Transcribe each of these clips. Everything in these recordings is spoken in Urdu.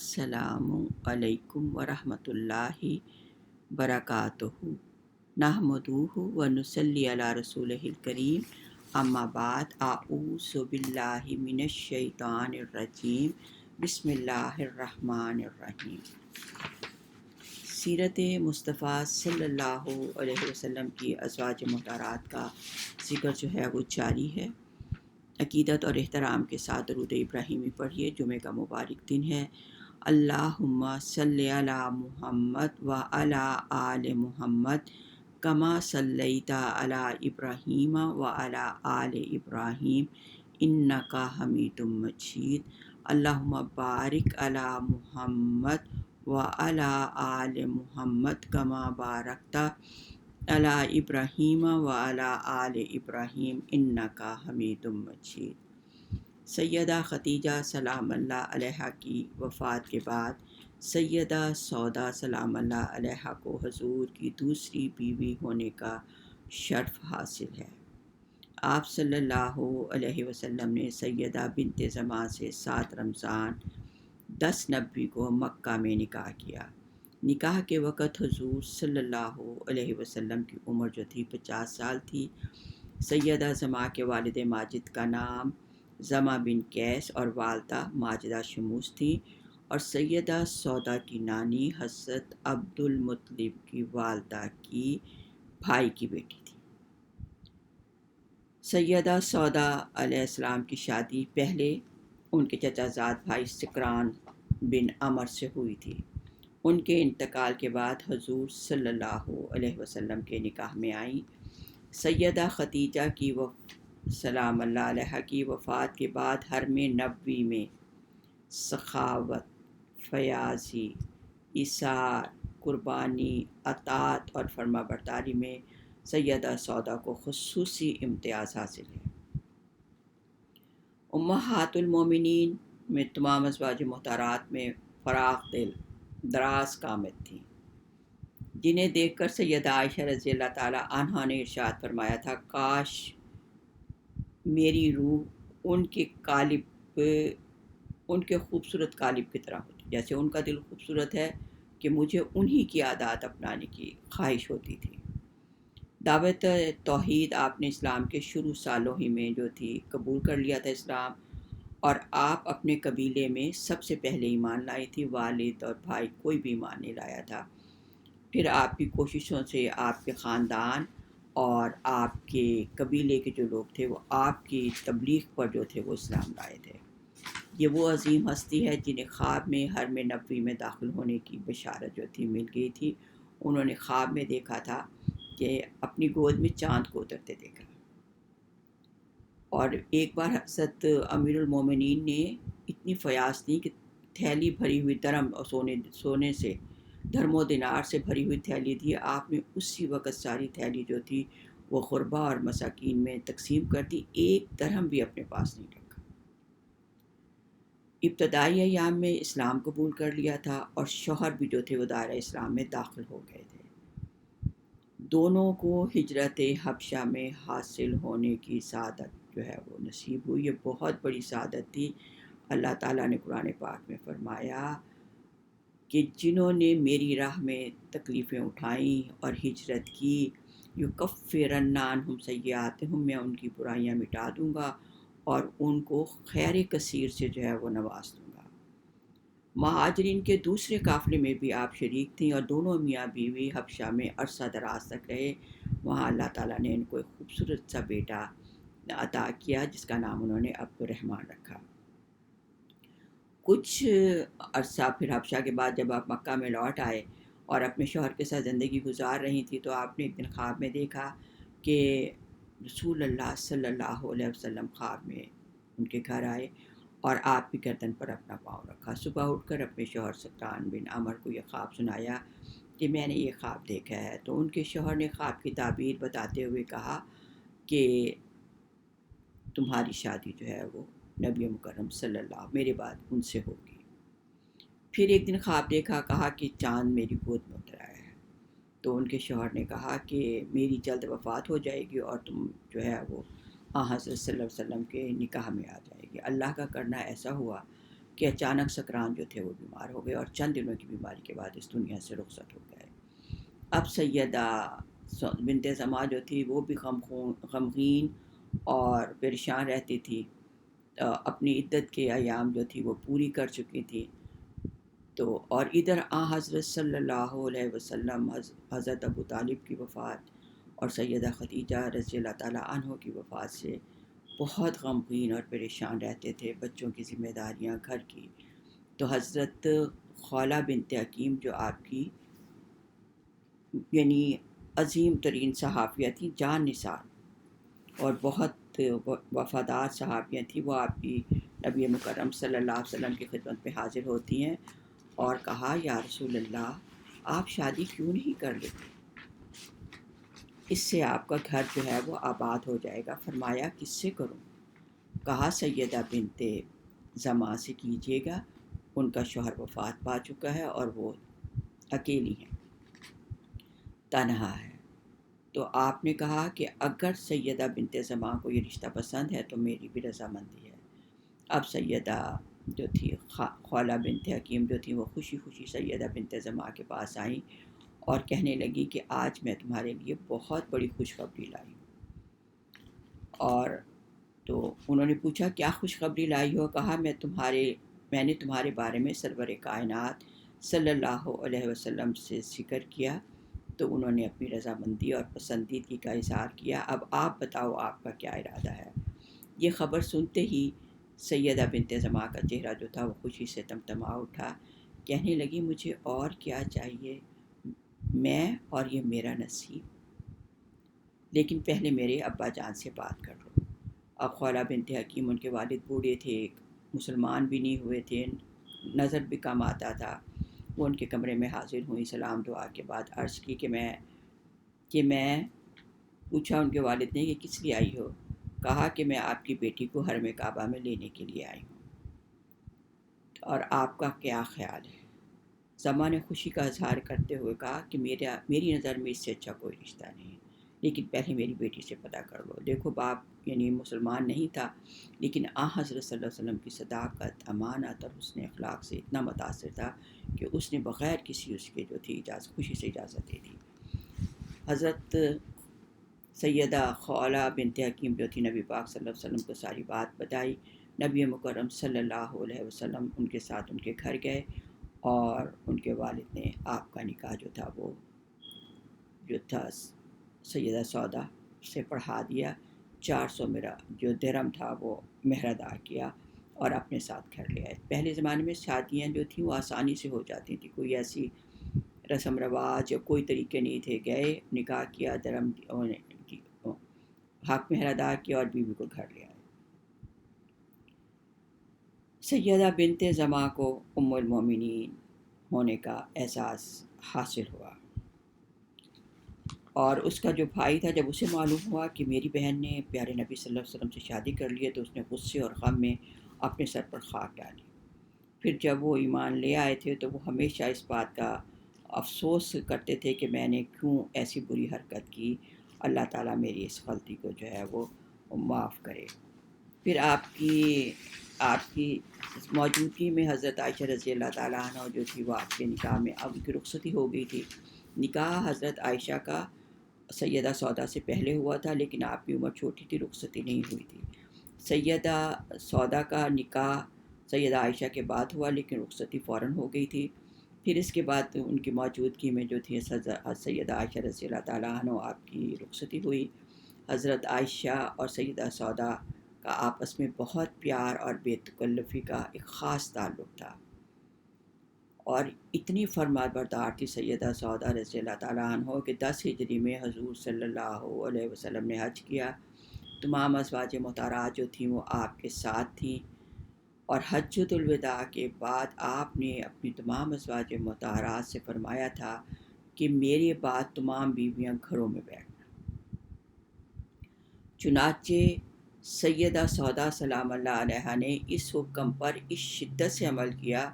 السلام علیکم ورحمۃ اللہ وبرکاتہ نحمدہ ونصلی علی رسولہ الکریم اما بعد اعوذ باللہ من الشیطان الرجیم بسم اللہ الرحمن الرحیم۔ سیرت مصطفیٰ صلی اللہ علیہ وسلم کی ازواج مطہرات کا ذکر جو ہے وہ جاری ہے۔ عقیدت اور احترام کے ساتھ درود ابراہیمی پڑھیے۔ جمعہ کا مبارک دن ہے۔ اللہم صلی علی محمد و علی آل محمد کما صلیت علی ابراہیم و علی آل ابراہیم انکا حمید مجید۔ اللہم بارک علی محمد و علی آل محمد کما بارکت علی ابراہیم و علی آل ابراہیم انکا حمید مجید۔ سیدہ خدیجہ سلام اللہ علیہا کی وفات کے بعد سیدہ سودا سلام اللہ علیہا کو حضور کی دوسری بیوی ہونے کا شرف حاصل ہے۔ آپ صلی اللہ علیہ وسلم نے سیدہ بنت زماں سے 7 رمضان 1090 کو مکہ میں نکاح کیا۔ نکاح کے وقت حضور صلی اللہ علیہ وسلم کی عمر جو تھی 50 سال تھی۔ سیدہ زماں کے والد ماجد کا نام زماں بن قیس اور والدہ ماجدہ شموس تھی، اور سیدہ سودا کی نانی حضرت عبد المطلب کی والدہ کی بھائی کی بیٹی تھی۔ سیدہ سودا علیہ السلام کی شادی پہلے ان کے چچا زاد بھائی سکران بن عمر سے ہوئی تھی۔ ان کے انتقال کے بعد حضور صلی اللہ علیہ وسلم کے نکاح میں آئیں۔ سیدہ خدیجہ کی سلام اللہ علیہ کی وفات کے بعد حرم نبوی میں سخاوت، فیاضی، ایثار، قربانی، اطاعت اور فرما برداری میں سیدہ سودا کو خصوصی امتیاز حاصل ہے۔ امہات المومنین میں تمام ازواج مطہرات میں فراخ دل، دراز قامت تھیں، جنہیں دیکھ کر سیدہ عائشہ رضی اللہ تعالیٰ عنہا نے ارشاد فرمایا تھا، کاش میری روح ان کے خوبصورت قالب کی طرح ہوتی، جیسے ان کا دل خوبصورت ہے کہ مجھے انہی کی عادات اپنانے کی خواہش ہوتی تھی۔ دعوت توحید آپ نے اسلام کے شروع سالوں ہی میں جو تھی قبول کر لیا تھا اسلام، اور آپ اپنے قبیلے میں سب سے پہلے ایمان لائی تھی۔ والد اور بھائی کوئی بھی ایمان نہیں لایا تھا۔ پھر آپ کی کوششوں سے آپ کے خاندان اور آپ کے قبیلے کے جو لوگ تھے وہ آپ کی تبلیغ پر جو تھے وہ اسلام لائے تھے۔ یہ وہ عظیم ہستی ہے جنہیں خواب میں حرم نبوی میں داخل ہونے کی بشارت جو تھی مل گئی تھی۔ انہوں نے خواب میں دیکھا تھا کہ اپنی گود میں چاند کو اترتے دیکھا، اور ایک بار حضرت امیر المومنین نے اتنی فیاض دی کہ تھیلی بھری ہوئی درم اور سونے سے درم و دینار سے بھری ہوئی تھیلی دی۔ آپ نے اسی وقت ساری تھیلی جو تھی وہ غربا اور مساکین میں تقسیم کر دی، ایک درہم بھی اپنے پاس نہیں رکھا۔ ابتدائی ایام میں اسلام قبول کر لیا تھا، اور شوہر بھی جو تھے وہ دائرہ اسلام میں داخل ہو گئے تھے۔ دونوں کو ہجرت حبشہ میں حاصل ہونے کی سعادت جو ہے وہ نصیب ہوئی۔ یہ بہت بڑی سعادت تھی۔ اللہ تعالیٰ نے قرآن پاک میں فرمایا کہ جنہوں نے میری راہ میں تکلیفیں اٹھائیں اور ہجرت کی، یکفرن عنہم سیئاتہم، میں ان کی برائیاں مٹا دوں گا اور ان کو خیر کثیر سے جو ہے وہ نواز دوں گا۔ مہاجرین کے دوسرے قافلے میں بھی آپ شریک تھیں، اور دونوں میاں بیوی حبشہ میں عرصہ دراز تک رہے۔ وہاں اللہ تعالیٰ نے ان کو ایک خوبصورت سا بیٹا عطا کیا جس کا نام انہوں نے عبد الرحمن رکھا۔ کچھ عرصہ پھر حبشہ کے بعد جب آپ مکہ میں لوٹ آئے اور اپنے شوہر کے ساتھ زندگی گزار رہی تھی، تو آپ نے ایک دن خواب میں دیکھا کہ رسول اللہ صلی اللہ علیہ وسلم خواب میں ان کے گھر آئے اور آپ کی گردن پر اپنا پاؤں رکھا۔ صبح اٹھ کر اپنے شوہر سکران بن عمر کو یہ خواب سنایا کہ میں نے یہ خواب دیکھا ہے۔ تو ان کے شوہر نے خواب کی تعبیر بتاتے ہوئے کہا کہ تمہاری شادی جو ہے وہ نبی مکرم صلی اللہ میرے بعد ان سے ہوگی۔ پھر ایک دن خواب دیکھا، کہا کہ چاند میری گود میں اتر آیا ہے۔ تو ان کے شوہر نے کہا کہ میری جلد وفات ہو جائے گی اور تم جو ہے وہ حضرت صلی اللہ علیہ وسلم کے نکاح میں آ جائے گی۔ اللہ کا کرنا ایسا ہوا کہ اچانک سکران جو تھے وہ بیمار ہو گئے اور چند دنوں کی بیماری کے بعد اس دنیا سے رخصت ہو گئے۔ اب سیدہ بنت زماں جو تھی وہ بھی غمگین اور پریشان رہتی تھی، اپنی عدت کے ایام جو تھی وہ پوری کر چکی تھی۔ تو اور ادھر حضرت صلی اللہ علیہ وسلم حضرت ابو طالب کی وفات اور سیدہ خدیجہ رضی اللہ تعالیٰ عنہ کی وفات سے بہت غمگین اور پریشان رہتے تھے، بچوں کی ذمہ داریاں، گھر کی۔ تو حضرت خولہ بنت حکیم جو آپ کی یعنی عظیم ترین صحافیہ تھیں، جان نثار اور بہت وفادار صحابیاں تھیں، وہ آپ کی نبی مکرم صلی اللہ علیہ وسلم کی خدمت میں حاضر ہوتی ہیں اور کہا یا رسول اللہ آپ شادی کیوں نہیں کر لیتے، اس سے آپ کا گھر جو ہے وہ آباد ہو جائے گا۔ فرمایا کس سے کروں؟ کہا سیدہ بنت زماں سے کیجیے گا، ان کا شوہر وفات پا چکا ہے اور وہ اکیلی ہیں، تنہا ہے۔ تو آپ نے کہا کہ اگر سیدہ بنت زماں کو یہ رشتہ پسند ہے تو میری بھی رضامندی ہے۔ اب سیدہ جو تھی خولہ بنت حکیم جو تھی وہ خوشی خوشی سیدہ بنت زماں کے پاس آئیں اور کہنے لگی کہ آج میں تمہارے لیے بہت بڑی خوشخبری لائی ہوں۔ اور تو انہوں نے پوچھا کیا خوشخبری لائی ہو؟ کہا میں نے تمہارے بارے میں سرور کائنات صلی اللہ علیہ وسلم سے ذکر کیا تو انہوں نے اپنی رضامندی اور پسندیدگی کا اظہار کیا۔ اب آپ بتاؤ آپ کا کیا ارادہ ہے؟ یہ خبر سنتے ہی سیدہ بنت زماں کا چہرہ جو تھا وہ خوشی سے تمتما اٹھا، کہنے لگی مجھے اور کیا چاہیے، میں اور یہ میرا نصیب، لیکن پہلے میرے ابا جان سے بات کر لو۔ اب خولہ بنت حکیم ان کے والد بوڑھے تھے، مسلمان بھی نہیں ہوئے تھے، نظر بھی کم آتا تھا۔ وہ ان کے کمرے میں حاضر ہوئیں، سلام دعا کے بعد عرض کی کہ میں پوچھا ان کے والد نے کہ کس لیے آئی ہو؟ کہا کہ میں آپ کی بیٹی کو حرم کعبہ میں لینے کے لیے آئی ہوں، اور آپ کا کیا خیال ہے؟ زماں نے خوشی کا اظہار کرتے ہوئے کہا کہ میری نظر میں اس سے اچھا کوئی رشتہ نہیں، لیکن پہلے میری بیٹی سے پتہ کر لو۔ دیکھو باپ یعنی مسلمان نہیں تھا، لیکن حضرت صلی اللہ علیہ وسلم کی صداقت، امانت اور حسن اخلاق سے اتنا متاثر تھا کہ اس نے بغیر کسی اس کے جو تھی خوشی سے اجازت دے دی۔ حضرت سیدہ خولہ بنت حکیم جو تھی نبی پاک صلی اللہ علیہ وسلم کو ساری بات بتائی۔ نبی مکرم صلی اللہ علیہ وسلم ان کے ساتھ ان کے گھر گئے اور ان کے والد نے آپ کا نکاح جو تھا وہ جو تھا سیدہ سودا سے پڑھا دیا، 400 میرا جو درہم تھا وہ مہر ادا کیا اور اپنے ساتھ گھر لے آئے۔ پہلے زمانے میں شادیاں جو تھیں وہ آسانی سے ہو جاتی تھیں، کوئی ایسی رسم رواج یا کوئی طریقے نہیں تھے، گئے نکاح کیا، درہم حق مہر ادا کیا اور بیوی کو گھر لے آئے۔ سیدہ بنت زماں کو ام المومنین ہونے کا احساس حاصل ہوا، اور اس کا جو بھائی تھا جب اسے معلوم ہوا کہ میری بہن نے پیارے نبی صلی اللہ علیہ وسلم سے شادی کر لی ہے تو اس نے غصے اور غم میں اپنے سر پر خاک ڈالی۔ پھر جب وہ ایمان لے آئے تھے تو وہ ہمیشہ اس بات کا افسوس کرتے تھے کہ میں نے کیوں ایسی بری حرکت کی، اللہ تعالیٰ میری اس غلطی کو جو ہے وہ معاف کرے۔ پھر آپ کی موجودگی میں حضرت عائشہ رضی اللہ تعالیٰ عنہ جو تھی وہ آپ کے نکاح میں اب کی رخصتی ہو گئی تھی۔ نکاح حضرت عائشہ کا سیدہ سودا سے پہلے ہوا تھا، لیکن آپ کی عمر چھوٹی تھی، رخصتی نہیں ہوئی تھی۔ سیدہ سودا کا نکاح سیدہ عائشہ کے بعد ہوا، لیکن رخصتی فوراً ہو گئی تھی۔ پھر اس کے بعد ان کی موجودگی میں جو تھی سیدہ عائشہ رضی اللہ تعالیٰ عنہ آپ کی رخصتی ہوئی۔ حضرت عائشہ اور سیدہ سودا کا آپس میں بہت پیار اور بے تکلفی کا ایک خاص تعلق تھا، اور اتنی فرما بردار تھی سیدہ سودا رضی اللہ تعالیٰ عنہ کہ 10 ہجری میں حضور صلی اللہ علیہ وسلم نے حج کیا۔ تمام ازواج مطہرات جو تھیں وہ آپ کے ساتھ تھیں، اور حجۃ الوداع کے بعد آپ نے اپنی تمام ازواج مطہرات سے فرمایا تھا کہ میرے بعد تمام بیویاں گھروں میں بیٹھنا۔ چنانچہ سیدہ سودا سلام اللہ علیہا نے اس حکم پر اس شدت سے عمل کیا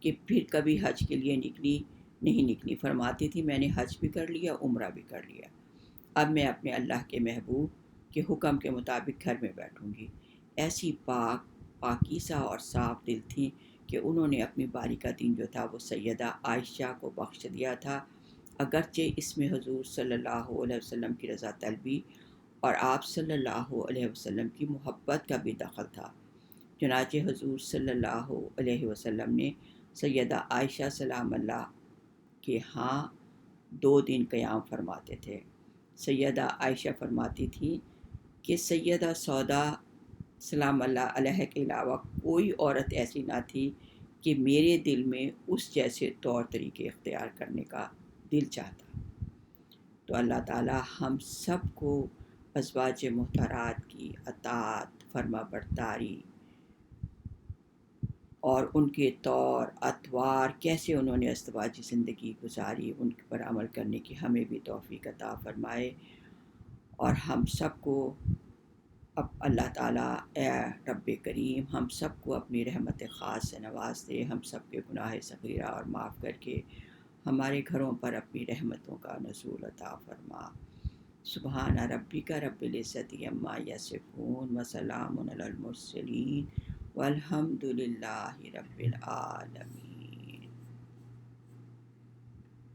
کہ پھر کبھی حج کے لیے نہیں نکلی۔ فرماتی تھی میں نے حج بھی کر لیا، عمرہ بھی کر لیا، اب میں اپنے اللہ کے محبوب کے حکم کے مطابق گھر میں بیٹھوں گی۔ ایسی پاکیزہ اور صاف دل تھی کہ کہ انہوں نے اپنی باری کا دین جو تھا وہ سیدہ عائشہ کو بخش دیا تھا، اگرچہ اس میں حضور صلی اللہ علیہ وسلم کی رضا طلبی اور آپ صلی اللہ علیہ وسلم کی محبت کا بھی دخل تھا۔ چنانچہ حضور صلی اللہ علیہ وسلم نے سیدہ عائشہ سلام اللہ کے ہاں 2 دن قیام فرماتے تھے۔ سیدہ عائشہ فرماتی تھی کہ سیدہ سودا سلام اللہ علیہ کے علاوہ کوئی عورت ایسی نہ تھی کہ میرے دل میں اس جیسے طور طریقے اختیار کرنے کا دل چاہتا۔ تو اللہ تعالی ہم سب کو ازواج محترات کی اطاعت، فرما برداری اور ان کے طور اطوار کیسے انہوں نے ازدواجی زندگی گزاری ان پر عمل کرنے کی ہمیں بھی توفیق عطا فرمائے، اور ہم سب کو اب اللہ تعالیٰ اے رب کریم ہم سب کو اپنی رحمت خاص سے نواز دے، ہم سب کے گناہ صغیرہ اور معاف کر کے ہمارے گھروں پر اپنی رحمتوں کا نزول عطا فرما۔ سبحان ربک رب العزت عما یصفون وسلام علی المرسلین والحمد للہ رب العالمین۔